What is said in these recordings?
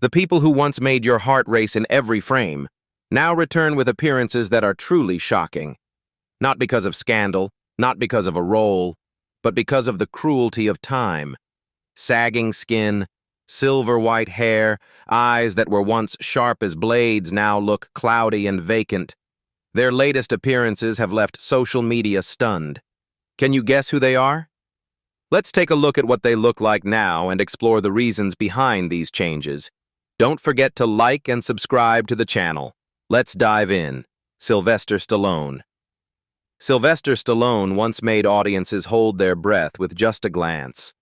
The people who once made your heart race in every frame now return with appearances that are truly shocking. Not because of scandal, not because of a role, but because of the cruelty of time. Sagging skin, silver white hair, eyes that were once sharp as blades now look cloudy and vacant. Their latest appearances have left social media stunned. Can you guess who they are? Let's take a look at what they look like now and explore the reasons behind these changes. Don't forget to like and subscribe to the channel. Let's dive in. Sylvester Stallone. Sylvester Stallone once made audiences hold their breath with just a glance.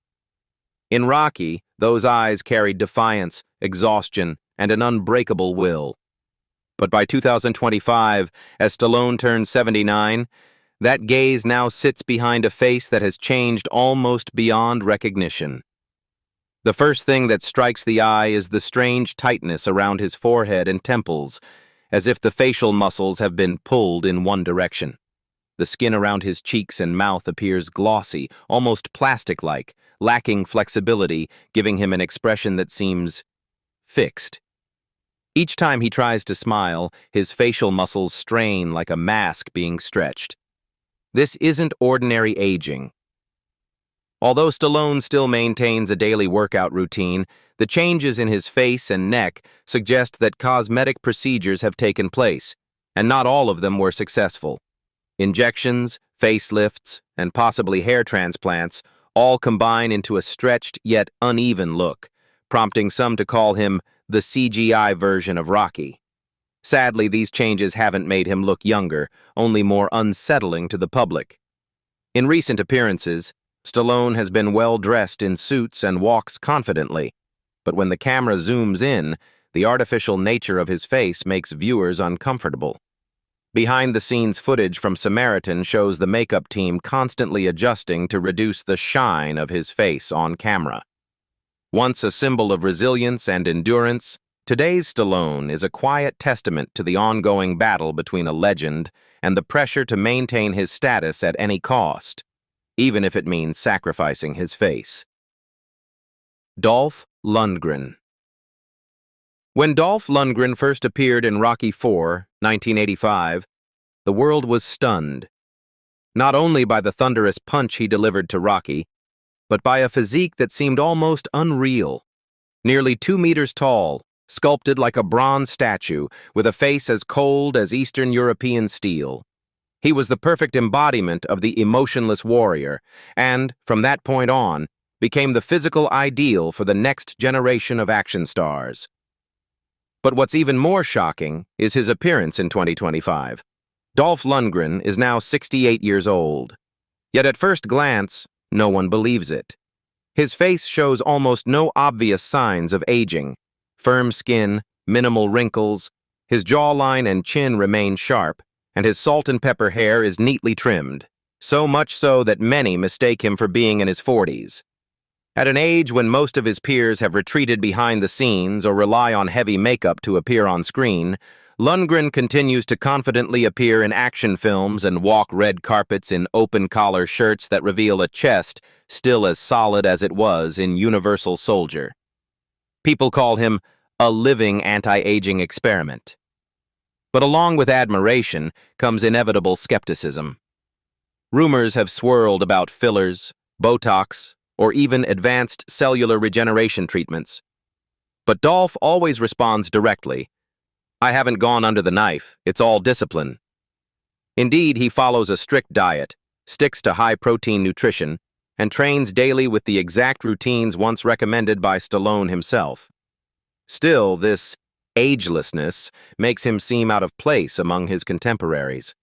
In Rocky, those eyes carried defiance, exhaustion, and an unbreakable will. But by 2025, as Stallone turned 79, that gaze now sits behind a face that has changed almost beyond recognition. The first thing that strikes the eye is the strange tightness around his forehead and temples, as if the facial muscles have been pulled in one direction. The skin around his cheeks and mouth appears glossy, almost plastic-like, lacking flexibility, giving him an expression that seems fixed. Each time he tries to smile, his facial muscles strain like a mask being stretched. This isn't ordinary aging. Although Stallone still maintains a daily workout routine, the changes in his face and neck suggest that cosmetic procedures have taken place, and not all of them were successful. Injections, facelifts, and possibly hair transplants all combine into a stretched yet uneven look, prompting some to call him the CGI version of Rocky. Sadly, these changes haven't made him look younger, only more unsettling to the public. In recent appearances, Stallone has been well-dressed in suits and walks confidently, but when the camera zooms in, the artificial nature of his face makes viewers uncomfortable. Behind-the-scenes footage from Samaritan shows the makeup team constantly adjusting to reduce the shine of his face on camera. Once a symbol of resilience and endurance, today's Stallone is a quiet testament to the ongoing battle between a legend and the pressure to maintain his status at any cost, even if it means sacrificing his face. Dolph Lundgren. When Dolph Lundgren first appeared in Rocky IV, 1985, the world was stunned, not only by the thunderous punch he delivered to Rocky, but by a physique that seemed almost unreal. Nearly 2 meters tall, sculpted like a bronze statue, with a face as cold as Eastern European steel. He was the perfect embodiment of the emotionless warrior, and, from that point on, became the physical ideal for the next generation of action stars. But what's even more shocking is his appearance in 2025. Dolph Lundgren is now 68 years old. Yet at first glance, no one believes it. His face shows almost no obvious signs of aging. Firm skin, minimal wrinkles, his jawline and chin remain sharp, and his salt and pepper hair is neatly trimmed, so much so that many mistake him for being in his 40s. At an age when most of his peers have retreated behind the scenes or rely on heavy makeup to appear on screen, Lundgren continues to confidently appear in action films and walk red carpets in open-collar shirts that reveal a chest still as solid as it was in Universal Soldier. People call him a living anti-aging experiment. But along with admiration comes inevitable skepticism. Rumors have swirled about fillers, Botox, or even advanced cellular regeneration treatments. But Dolph always responds directly, "I haven't gone under the knife, it's all discipline." Indeed, he follows a strict diet, sticks to high-protein nutrition, and trains daily with the exact routines once recommended by Stallone himself. Still, this agelessness makes him seem out of place among his contemporaries.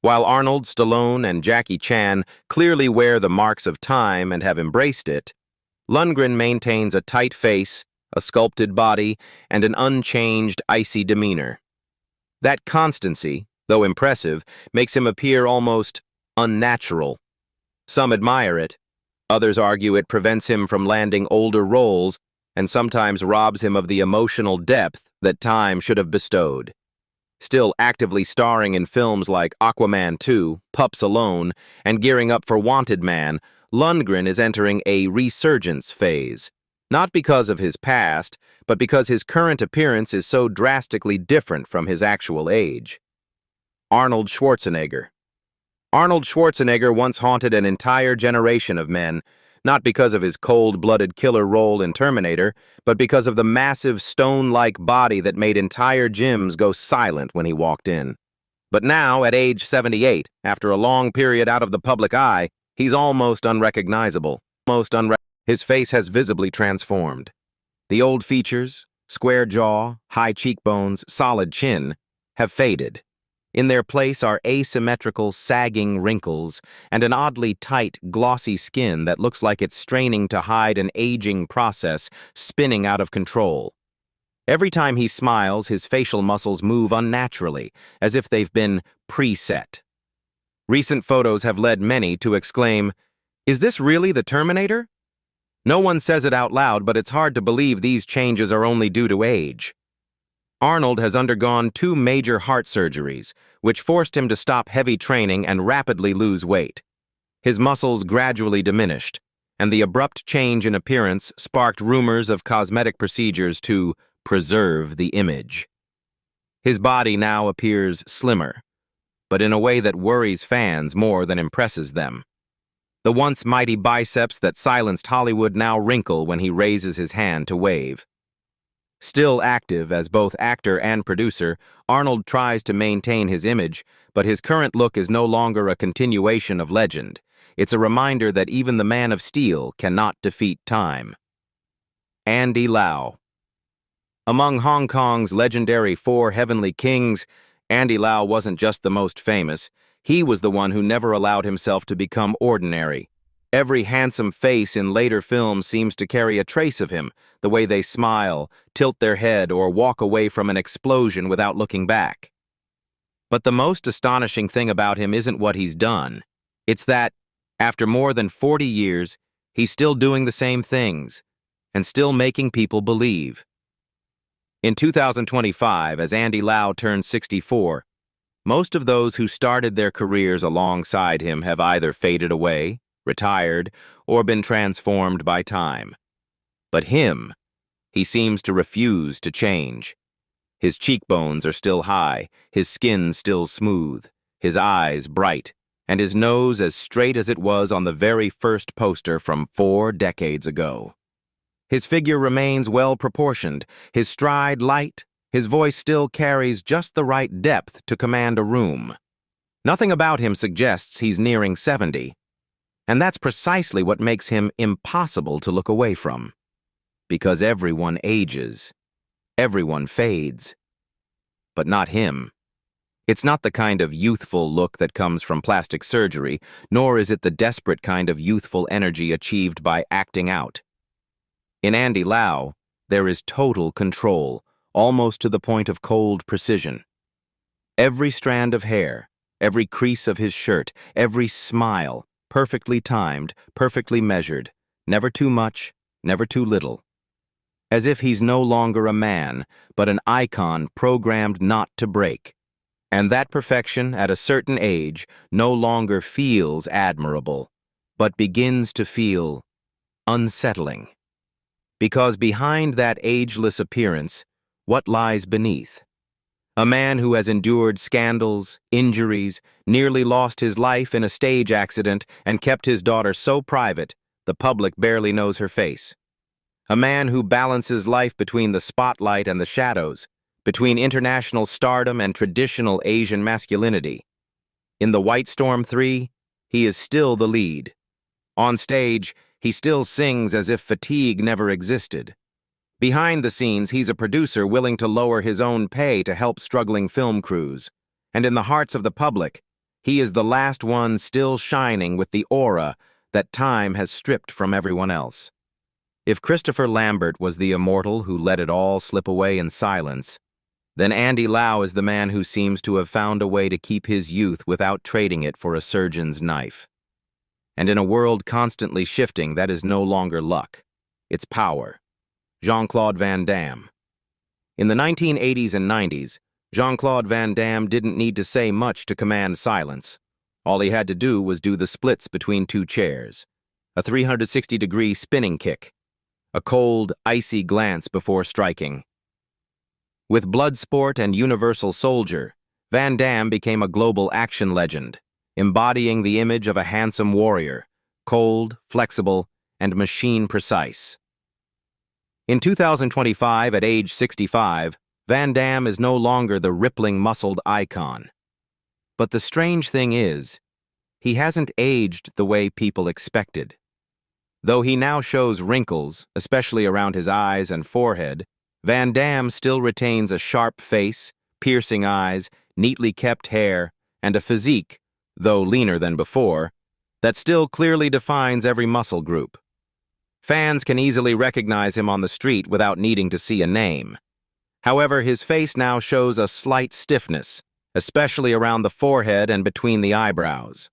While Arnold, Stallone, and Jackie Chan clearly wear the marks of time and have embraced it, Lundgren maintains a tight face, a sculpted body, and an unchanged, icy demeanor. That constancy, though impressive, makes him appear almost unnatural. Some admire it, others argue it prevents him from landing older roles and sometimes robs him of the emotional depth that time should have bestowed. Still actively starring in films like Aquaman 2, Pups Alone, and gearing up for Wanted Man, Lundgren is entering a resurgence phase. Not because of his past, but because his current appearance is so drastically different from his actual age. Arnold Schwarzenegger. Arnold Schwarzenegger once haunted an entire generation of men, not because of his cold-blooded killer role in Terminator, but because of the massive stone-like body that made entire gyms go silent when he walked in. But now, at age 78, after a long period out of the public eye, he's almost unrecognizable. His face has visibly transformed. The old features, square jaw, high cheekbones, solid chin, have faded. In their place are asymmetrical, sagging wrinkles and an oddly tight, glossy skin that looks like it's straining to hide an aging process spinning out of control. Every time he smiles, his facial muscles move unnaturally, as if they've been preset. Recent photos have led many to exclaim, "Is this really the Terminator?" No one says it out loud, but it's hard to believe these changes are only due to age. Arnold has undergone 2 major heart surgeries, which forced him to stop heavy training and rapidly lose weight. His muscles gradually diminished, and the abrupt change in appearance sparked rumors of cosmetic procedures to preserve the image. His body now appears slimmer, but in a way that worries fans more than impresses them. The once mighty biceps that silenced Hollywood now wrinkle when he raises his hand to wave. Still active as both actor and producer, Arnold tries to maintain his image, but his current look is no longer a continuation of legend. It's a reminder that even the Man of Steel cannot defeat time. Andy Lau. Among Hong Kong's legendary 4 heavenly kings, Andy Lau wasn't just the most famous. He was the one who never allowed himself to become ordinary. Every handsome face in later films seems to carry a trace of him, the way they smile, tilt their head, or walk away from an explosion without looking back. But the most astonishing thing about him isn't what he's done. It's that, after more than 40 years, he's still doing the same things, and still making people believe. In 2025, as Andy Lau turned 64, most of those who started their careers alongside him have either faded away, retired, or been transformed by time. But him, he seems to refuse to change. His cheekbones are still high, his skin still smooth, his eyes bright, and his nose as straight as it was on the very first poster from 4 decades ago. His figure remains well-proportioned, his stride light, his voice still carries just the right depth to command a room. Nothing about him suggests he's nearing 70. And that's precisely what makes him impossible to look away from. Because everyone ages. Everyone fades. But not him. It's not the kind of youthful look that comes from plastic surgery, nor is it the desperate kind of youthful energy achieved by acting out. In Andy Lau, there is total control, almost to the point of cold precision. Every strand of hair, every crease of his shirt, every smile, perfectly timed, perfectly measured, never too much, never too little. As if he's no longer a man, but an icon programmed not to break. And that perfection, at a certain age, no longer feels admirable, but begins to feel unsettling. Because behind that ageless appearance, what lies beneath? A man who has endured scandals, injuries, nearly lost his life in a stage accident, and kept his daughter so private, the public barely knows her face. A man who balances life between the spotlight and the shadows, between international stardom and traditional Asian masculinity. In The White Storm 3, he is still the lead. On stage, he still sings as if fatigue never existed. Behind the scenes, he's a producer willing to lower his own pay to help struggling film crews. And in the hearts of the public, he is the last one still shining with the aura that time has stripped from everyone else. If Christopher Lambert was the immortal who let it all slip away in silence, then Andy Lau is the man who seems to have found a way to keep his youth without trading it for a surgeon's knife. And in a world constantly shifting, that is no longer luck. It's power. Jean-Claude Van Damme. In the 1980s and 90s, Jean-Claude Van Damme didn't need to say much to command silence. All he had to do was do the splits between 2 chairs, a 360-degree spinning kick, a cold, icy glance before striking. With Bloodsport and Universal Soldier, Van Damme became a global action legend, embodying the image of a handsome warrior, cold, flexible, and machine-precise. In 2025, at age 65, Van Damme is no longer the rippling, muscled icon. But the strange thing is, he hasn't aged the way people expected. Though he now shows wrinkles, especially around his eyes and forehead, Van Damme still retains a sharp face, piercing eyes, neatly kept hair, and a physique, though leaner than before, that still clearly defines every muscle group. Fans can easily recognize him on the street without needing to see a name. However, his face now shows a slight stiffness, especially around the forehead and between the eyebrows.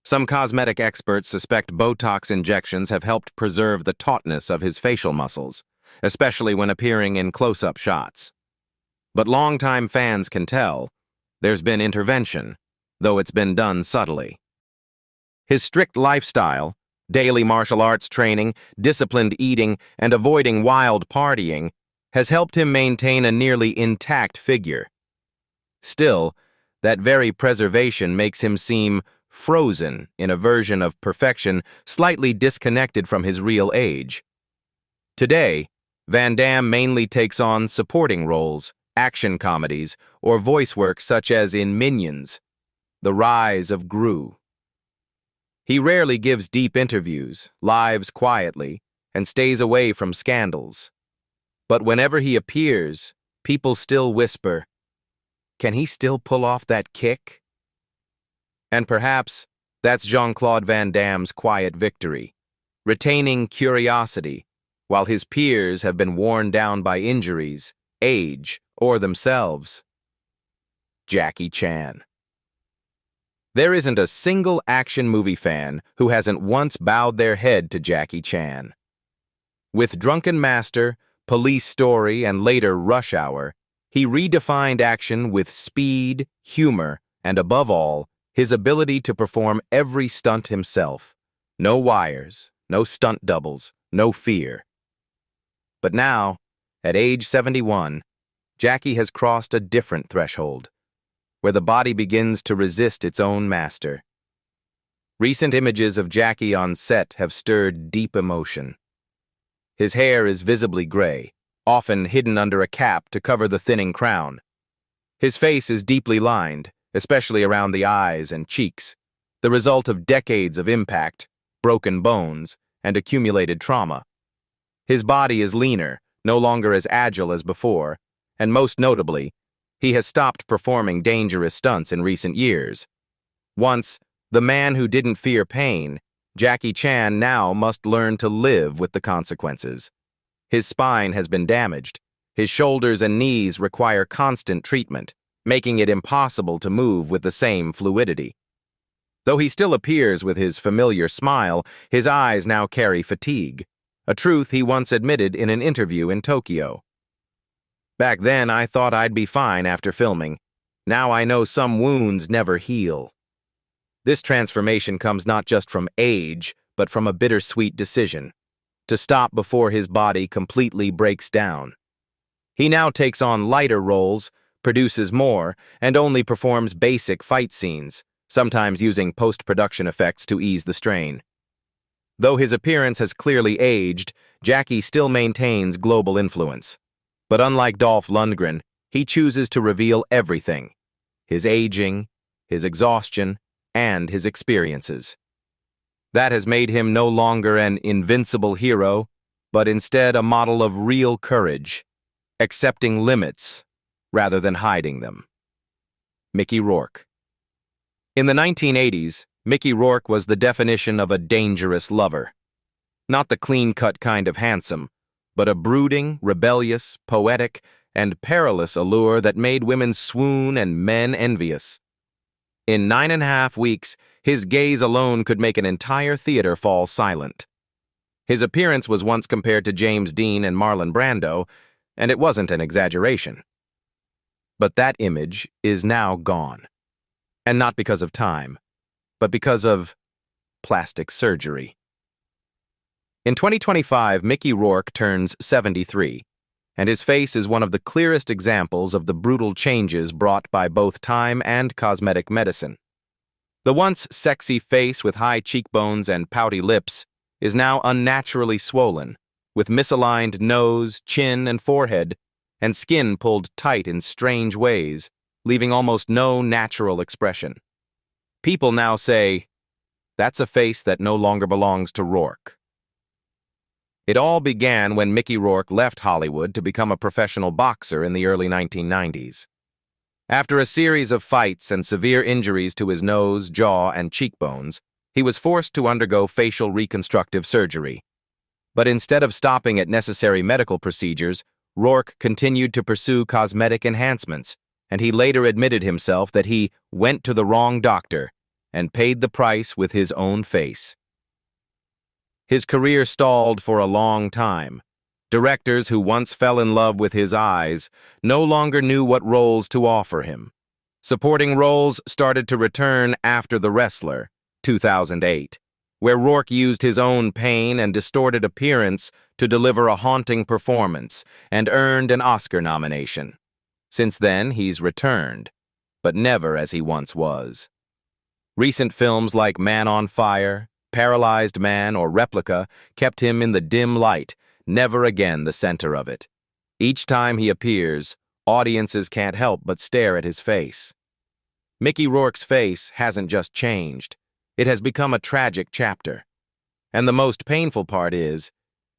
Some cosmetic experts suspect Botox injections have helped preserve the tautness of his facial muscles, especially when appearing in close-up shots. But longtime fans can tell there's been intervention, though it's been done subtly. His strict lifestyle, daily martial arts training, disciplined eating, and avoiding wild partying has helped him maintain a nearly intact figure. Still, that very preservation makes him seem frozen in a version of perfection slightly disconnected from his real age. Today, Van Damme mainly takes on supporting roles, action comedies, or voice work such as in Minions, The Rise of Gru. He rarely gives deep interviews, lives quietly, and stays away from scandals. But whenever he appears, people still whisper, "Can he still pull off that kick?" And perhaps that's Jean-Claude Van Damme's quiet victory, retaining curiosity, while his peers have been worn down by injuries, age, or themselves. Jackie Chan. There isn't a single action movie fan who hasn't once bowed their head to Jackie Chan. With Drunken Master, Police Story, and later Rush Hour, he redefined action with speed, humor, and above all, his ability to perform every stunt himself. No wires, no stunt doubles, no fear. But now, at age 71, Jackie has crossed a different threshold, where the body begins to resist its own master. Recent images of Jackie on set have stirred deep emotion. His hair is visibly gray, often hidden under a cap to cover the thinning crown. His face is deeply lined, especially around the eyes and cheeks, the result of decades of impact, broken bones, and accumulated trauma. His body is leaner, no longer as agile as before, and most notably, he has stopped performing dangerous stunts in recent years. Once the man who didn't fear pain, Jackie Chan now must learn to live with the consequences. His spine has been damaged. His shoulders and knees require constant treatment, making it impossible to move with the same fluidity. Though he still appears with his familiar smile, his eyes now carry fatigue, a truth he once admitted in an interview in Tokyo. "Back then, I thought I'd be fine after filming. Now I know some wounds never heal." This transformation comes not just from age, but from a bittersweet decision: to stop before his body completely breaks down. He now takes on lighter roles, produces more, and only performs basic fight scenes, sometimes using post-production effects to ease the strain. Though his appearance has clearly aged, Jackie still maintains global influence. But unlike Dolph Lundgren, he chooses to reveal everything: his aging, his exhaustion, and his experiences. That has made him no longer an invincible hero, but instead a model of real courage, accepting limits rather than hiding them. Mickey Rourke. In the 1980s, Mickey Rourke was the definition of a dangerous lover. Not the clean-cut kind of handsome, but a brooding, rebellious, poetic, and perilous allure that made women swoon and men envious. In 9.5 weeks, his gaze alone could make an entire theater fall silent. His appearance was once compared to James Dean and Marlon Brando, and it wasn't an exaggeration. But that image is now gone. And not because of time, but because of plastic surgery. In 2025, Mickey Rourke turns 73, and his face is one of the clearest examples of the brutal changes brought by both time and cosmetic medicine. The once sexy face with high cheekbones and pouty lips is now unnaturally swollen, with misaligned nose, chin, and forehead, and skin pulled tight in strange ways, leaving almost no natural expression. People now say, "That's a face that no longer belongs to Rourke." It all began when Mickey Rourke left Hollywood to become a professional boxer in the early 1990s. After a series of fights and severe injuries to his nose, jaw, and cheekbones, he was forced to undergo facial reconstructive surgery. But instead of stopping at necessary medical procedures, Rourke continued to pursue cosmetic enhancements, and he later admitted himself that he went to the wrong doctor and paid the price with his own face. His career stalled for a long time. Directors who once fell in love with his eyes no longer knew what roles to offer him. Supporting roles started to return after The Wrestler, 2008, where Rourke used his own pain and distorted appearance to deliver a haunting performance and earned an Oscar nomination. Since then, he's returned, but never as he once was. Recent films like Man on Fire, Paralyzed Man, or Replica kept him in the dim light, never again the center of it. Each time he appears, audiences can't help but stare at his face. Mickey Rourke's face hasn't just changed. It has become a tragic chapter. And the most painful part is,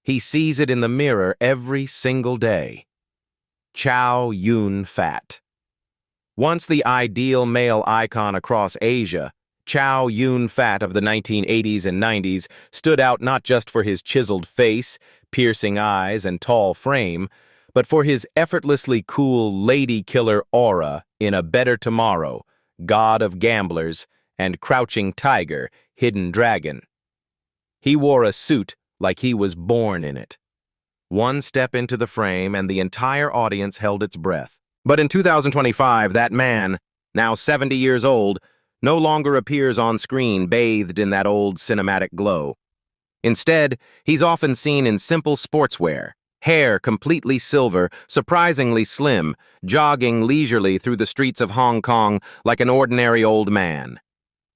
he sees it in the mirror every single day. Chow Yun-Fat. Once the ideal male icon across Asia, Chow Yun-Fat of the 1980s and 90s stood out not just for his chiseled face, piercing eyes, and tall frame, but for his effortlessly cool lady killer aura in A Better Tomorrow, God of Gamblers, and Crouching Tiger, Hidden Dragon. He wore a suit like he was born in it. One step into the frame and the entire audience held its breath. But in 2025, that man, now 70 years old, no longer appears on screen bathed in that old cinematic glow. Instead, he's often seen in simple sportswear, hair completely silver, surprisingly slim, jogging leisurely through the streets of Hong Kong like an ordinary old man.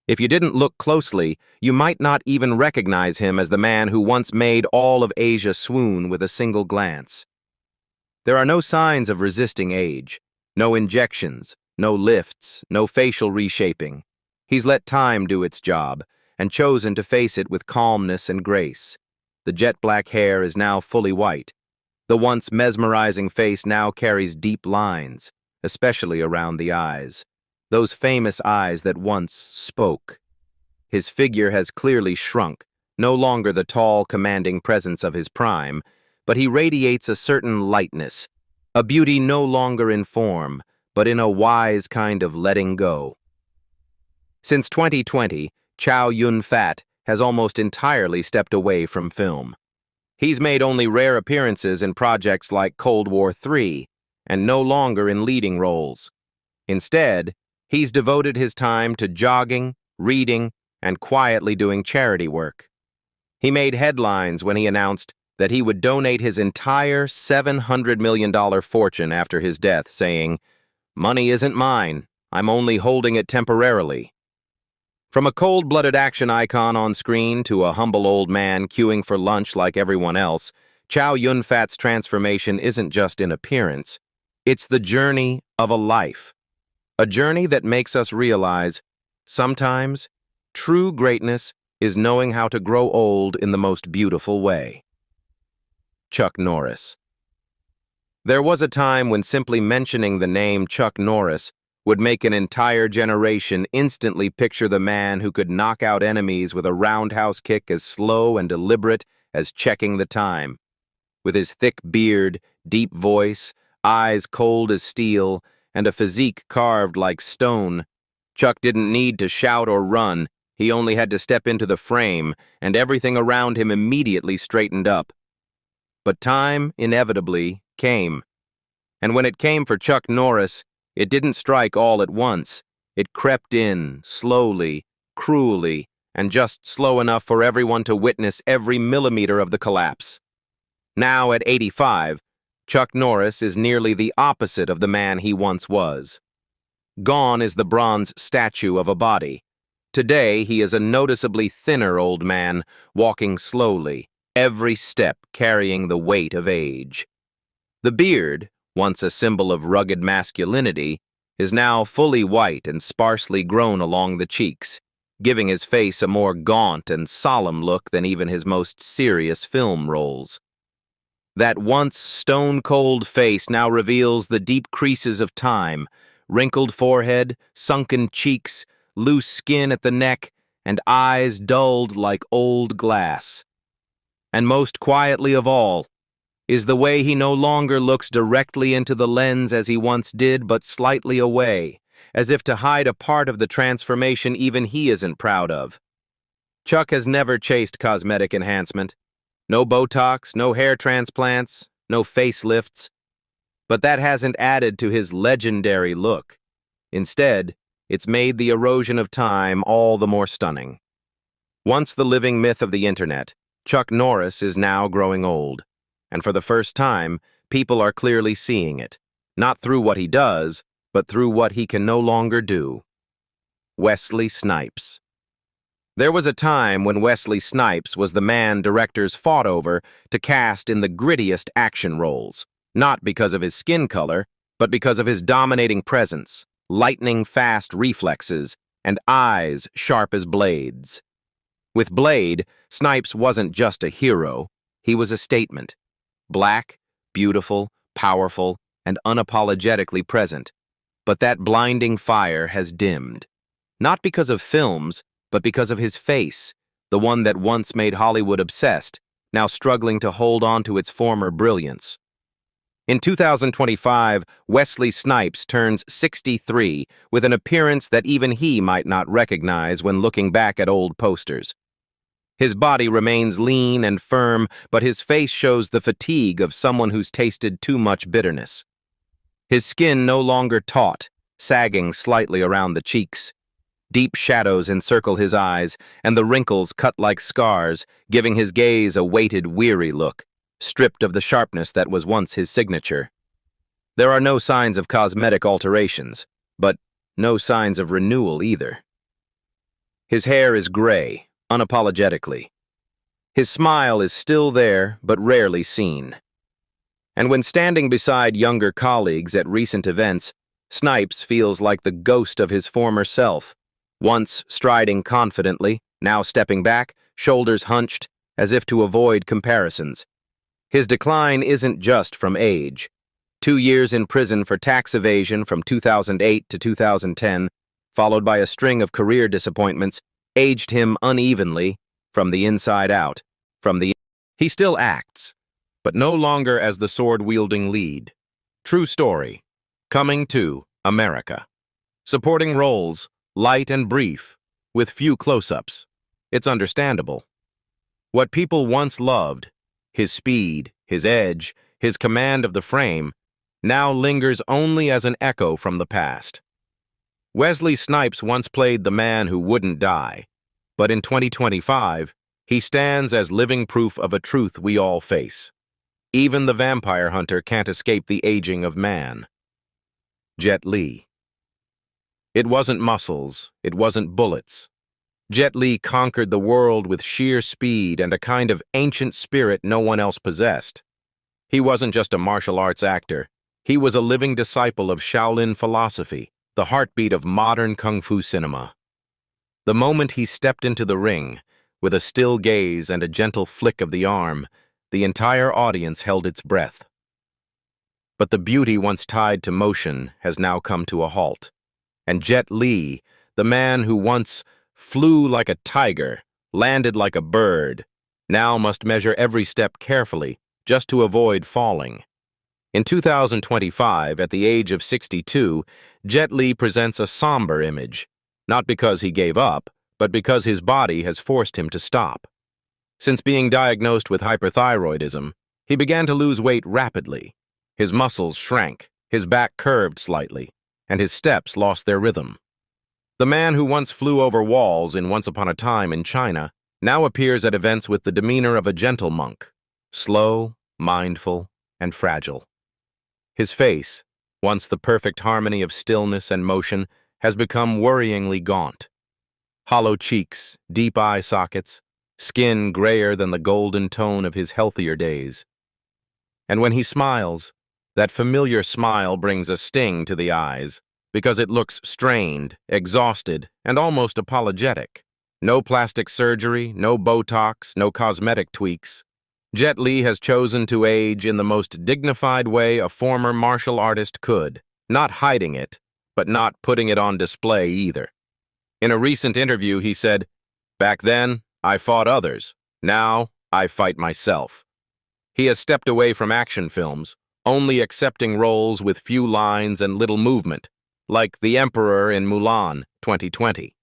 If you didn't look closely, you might not even recognize him as the man who once made all of Asia swoon with a single glance. There are no signs of resisting age, no injections, no lifts, no facial reshaping. He's let time do its job, and chosen to face it with calmness and grace. The jet-black hair is now fully white. The once mesmerizing face now carries deep lines, especially around the eyes. Those famous eyes that once spoke. His figure has clearly shrunk, no longer the tall, commanding presence of his prime, but he radiates a certain lightness, a beauty no longer in form, but in a wise kind of letting go. Since 2020, Chow Yun-Fat has almost entirely stepped away from film. He's made only rare appearances in projects like Cold War III, and no longer in leading roles. Instead, he's devoted his time to jogging, reading, and quietly doing charity work. He made headlines when he announced that he would donate his entire $700 million fortune after his death, saying, "Money isn't mine, I'm only holding it temporarily." From a cold-blooded action icon on screen to a humble old man queuing for lunch like everyone else, Chow Yun-Fat's transformation isn't just in appearance. It's the journey of a life. A journey that makes us realize, sometimes, true greatness is knowing how to grow old in the most beautiful way. Chuck Norris. There was a time when simply mentioning the name Chuck Norris would make an entire generation instantly picture the man who could knock out enemies with a roundhouse kick as slow and deliberate as checking the time. With his thick beard, deep voice, eyes cold as steel, and a physique carved like stone, Chuck didn't need to shout or run. He only had to step into the frame, and everything around him immediately straightened up. But time, inevitably, came. And when it came for Chuck Norris, it didn't strike all at once. It crept in, slowly, cruelly, and just slow enough for everyone to witness every millimeter of the collapse. Now at 85, Chuck Norris is nearly the opposite of the man he once was. Gone is the bronze statue of a body. Today, he is a noticeably thinner old man, walking slowly, every step carrying the weight of age. The beard, once a symbol of rugged masculinity, is now fully white and sparsely grown along the cheeks, giving his face a more gaunt and solemn look than even his most serious film roles. That once stone-cold face now reveals the deep creases of time, wrinkled forehead, sunken cheeks, loose skin at the neck, and eyes dulled like old glass. And most quietly of all is the way he no longer looks directly into the lens as he once did, but slightly away, as if to hide a part of the transformation even he isn't proud of. Chuck has never chased cosmetic enhancement. No Botox, no hair transplants, no facelifts. But that hasn't added to his legendary look. Instead, it's made the erosion of time all the more stunning. Once the living myth of the internet, Chuck Norris is now growing old. And for the first time, people are clearly seeing it, not through what he does, but through what he can no longer do. Wesley Snipes. There was a time when Wesley Snipes was the man directors fought over to cast in the grittiest action roles, not because of his skin color, but because of his dominating presence, lightning-fast reflexes, and eyes sharp as blades. With Blade, Snipes wasn't just a hero, he was a statement. Black, beautiful, powerful, and unapologetically present. But that blinding fire has dimmed. Not because of films, but because of his face, the one that once made Hollywood obsessed, now struggling to hold on to its former brilliance. In 2025, Wesley Snipes turns 63 with an appearance that even he might not recognize when looking back at old posters. His body remains lean and firm, but his face shows the fatigue of someone who's tasted too much bitterness. His skin no longer taut, sagging slightly around the cheeks. Deep shadows encircle his eyes, and the wrinkles cut like scars, giving his gaze a weighted, weary look, stripped of the sharpness that was once his signature. There are no signs of cosmetic alterations, but no signs of renewal either. His hair is gray, unapologetically. His smile is still there, but rarely seen. And when standing beside younger colleagues at recent events, Snipes feels like the ghost of his former self, once striding confidently, now stepping back, shoulders hunched, as if to avoid comparisons. His decline isn't just from age. 2 years in prison for tax evasion from 2008 to 2010, followed by a string of career disappointments, aged him unevenly, from the inside out. He still acts, but no longer as the sword-wielding lead. True story. Coming to America. Supporting roles, light and brief, with few close-ups. It's understandable. What people once loved, his speed, his edge, his command of the frame, now lingers only as an echo from the past. Wesley Snipes once played the man who wouldn't die, but in 2025, he stands as living proof of a truth we all face. Even the vampire hunter can't escape the aging of man. Jet Li. It wasn't muscles, it wasn't bullets. Jet Li conquered the world with sheer speed and a kind of ancient spirit no one else possessed. He wasn't just a martial arts actor. He was a living disciple of Shaolin philosophy, the heartbeat of modern kung fu cinema. The moment he stepped into the ring, with a still gaze and a gentle flick of the arm, the entire audience held its breath. But the beauty once tied to motion has now come to a halt. And Jet Li, the man who once flew like a tiger, landed like a bird, now must measure every step carefully just to avoid falling. In 2025, at the age of 62, Jet Li presents a somber image, not because he gave up, but because his body has forced him to stop. Since being diagnosed with hyperthyroidism, he began to lose weight rapidly. His muscles shrank, his back curved slightly, and his steps lost their rhythm. The man who once flew over walls in Once Upon a Time in China now appears at events with the demeanor of a gentle monk, slow, mindful, and fragile. His face, once the perfect harmony of stillness and motion, has become worryingly gaunt. Hollow cheeks, deep eye sockets, skin grayer than the golden tone of his healthier days. And when he smiles, that familiar smile brings a sting to the eyes, because it looks strained, exhausted, and almost apologetic. No plastic surgery, no Botox, no cosmetic tweaks. Jet Li has chosen to age in the most dignified way a former martial artist could, not hiding it, but not putting it on display either. In a recent interview, he said, "Back then, I fought others. Now, I fight myself." He has stepped away from action films, only accepting roles with few lines and little movement, like the Emperor in Mulan 2020.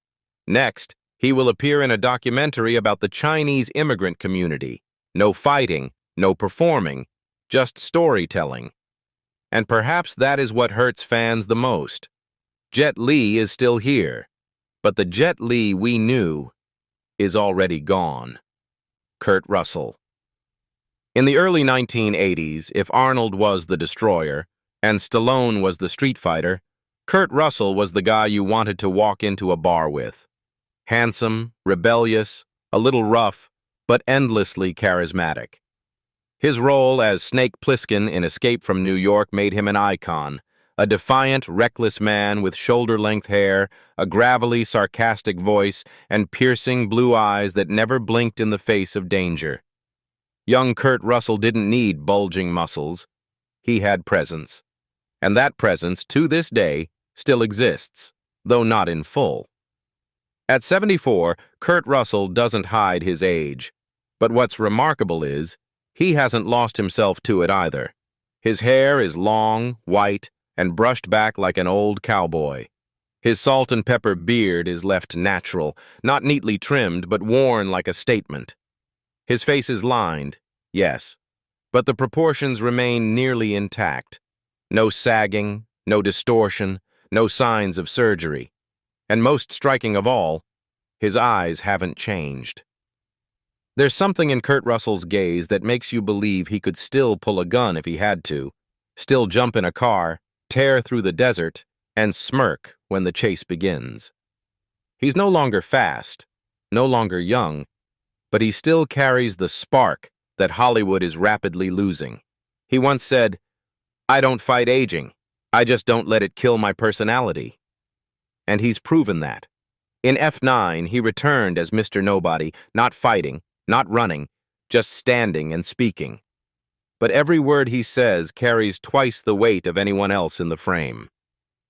Next, he will appear in a documentary about the Chinese immigrant community. No fighting, no performing, just storytelling. And perhaps that is what hurts fans the most. Jet Li is still here, but the Jet Li we knew is already gone. Kurt Russell. In the early 1980s, if Arnold was the destroyer and Stallone was the street fighter, Kurt Russell was the guy you wanted to walk into a bar with. Handsome, rebellious, a little rough, but endlessly charismatic. His role as Snake Plissken in Escape from New York made him an icon, a defiant, reckless man with shoulder-length hair, a gravelly, sarcastic voice, and piercing blue eyes that never blinked in the face of danger. Young Kurt Russell didn't need bulging muscles. He had presence. And that presence, to this day, still exists, though not in full. At 74, Kurt Russell doesn't hide his age. But what's remarkable is, he hasn't lost himself to it either. His hair is long, white, and brushed back like an old cowboy. His salt and pepper beard is left natural, not neatly trimmed, but worn like a statement. His face is lined, yes, but the proportions remain nearly intact. No sagging, no distortion, no signs of surgery. And most striking of all, his eyes haven't changed. There's something in Kurt Russell's gaze that makes you believe he could still pull a gun if he had to, still jump in a car, tear through the desert, and smirk when the chase begins. He's no longer fast, no longer young, but he still carries the spark that Hollywood is rapidly losing. He once said, "I don't fight aging. I just don't let it kill my personality." And he's proven that. In F9, he returned as Mr. Nobody, not fighting, not running, just standing and speaking. But every word he says carries twice the weight of anyone else in the frame.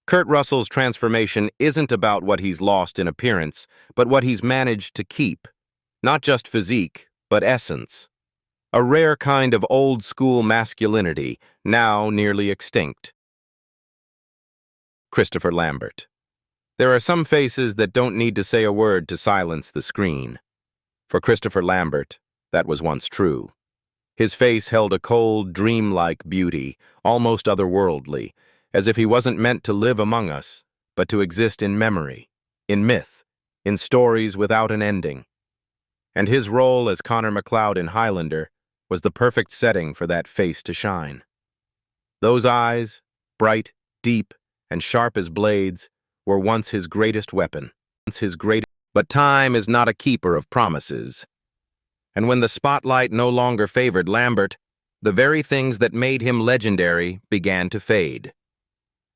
Kurt Russell's transformation isn't about what he's lost in appearance, but what he's managed to keep. Not just physique, but essence. A rare kind of old-school masculinity, now nearly extinct. Christopher Lambert. There are some faces that don't need to say a word to silence the screen. For Christopher Lambert, that was once true. His face held a cold, dreamlike beauty, almost otherworldly, as if he wasn't meant to live among us, but to exist in memory, in myth, in stories without an ending. And his role as Connor MacLeod in Highlander was the perfect setting for that face to shine. Those eyes, bright, deep, and sharp as blades, were once his greatest weapon. But time is not a keeper of promises. And when the spotlight no longer favored Lambert, the very things that made him legendary began to fade.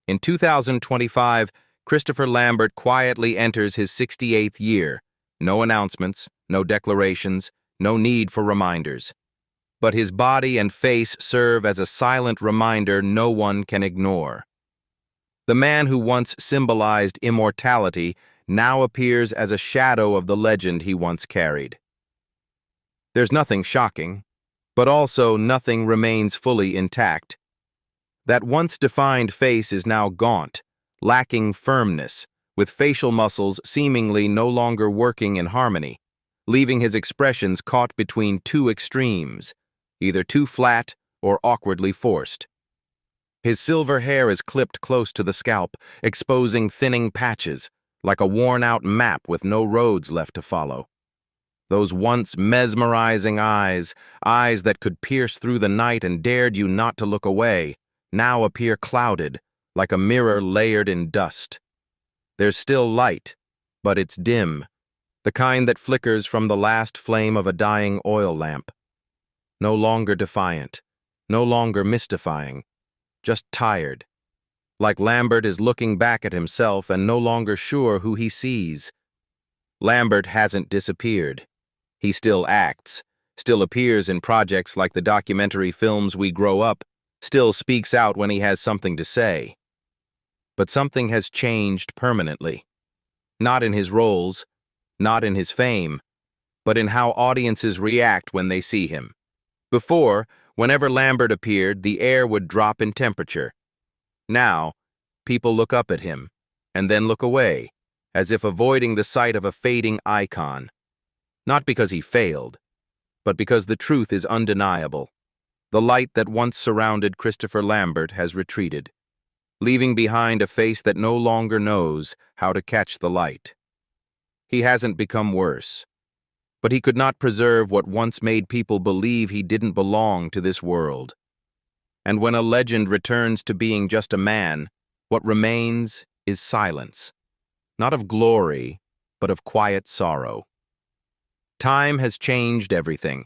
In 2025, Christopher Lambert quietly enters his 68th year. No announcements, no declarations, no need for reminders. But his body and face serve as a silent reminder no one can ignore. The man who once symbolized immortality now appears as a shadow of the legend he once carried. There's nothing shocking, but also nothing remains fully intact. That once defined face is now gaunt, lacking firmness, with facial muscles seemingly no longer working in harmony, leaving his expressions caught between two extremes, either too flat or awkwardly forced. His silver hair is clipped close to the scalp, exposing thinning patches, like a worn-out map with no roads left to follow. Those once mesmerizing eyes, eyes that could pierce through the night and dared you not to look away, now appear clouded, like a mirror layered in dust. There's still light, but it's dim, the kind that flickers from the last flame of a dying oil lamp. No longer defiant, no longer mystifying, just tired. Like Lambert is looking back at himself and no longer sure who he sees. Lambert hasn't disappeared. He still acts, still appears in projects like the documentary films we grow up, still speaks out when he has something to say. But something has changed permanently. Not in his roles, not in his fame, but in how audiences react when they see him. Before, whenever Lambert appeared, the air would drop in temperature. Now, people look up at him, and then look away, as if avoiding the sight of a fading icon. Not because he failed, but because the truth is undeniable. The light that once surrounded Christopher Lambert has retreated, leaving behind a face that no longer knows how to catch the light. He hasn't become worse, but he could not preserve what once made people believe he didn't belong to this world. And when a legend returns to being just a man, what remains is silence, not of glory, but of quiet sorrow. Time has changed everything,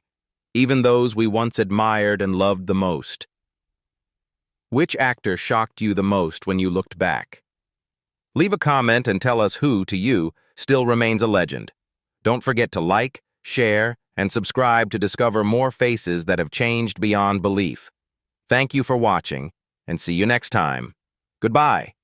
even those we once admired and loved the most. Which actor shocked you the most when you looked back? Leave a comment and tell us who, to you, still remains a legend. Don't forget to like, share, and subscribe to discover more faces that have changed beyond belief. Thank you for watching, and see you next time. Goodbye.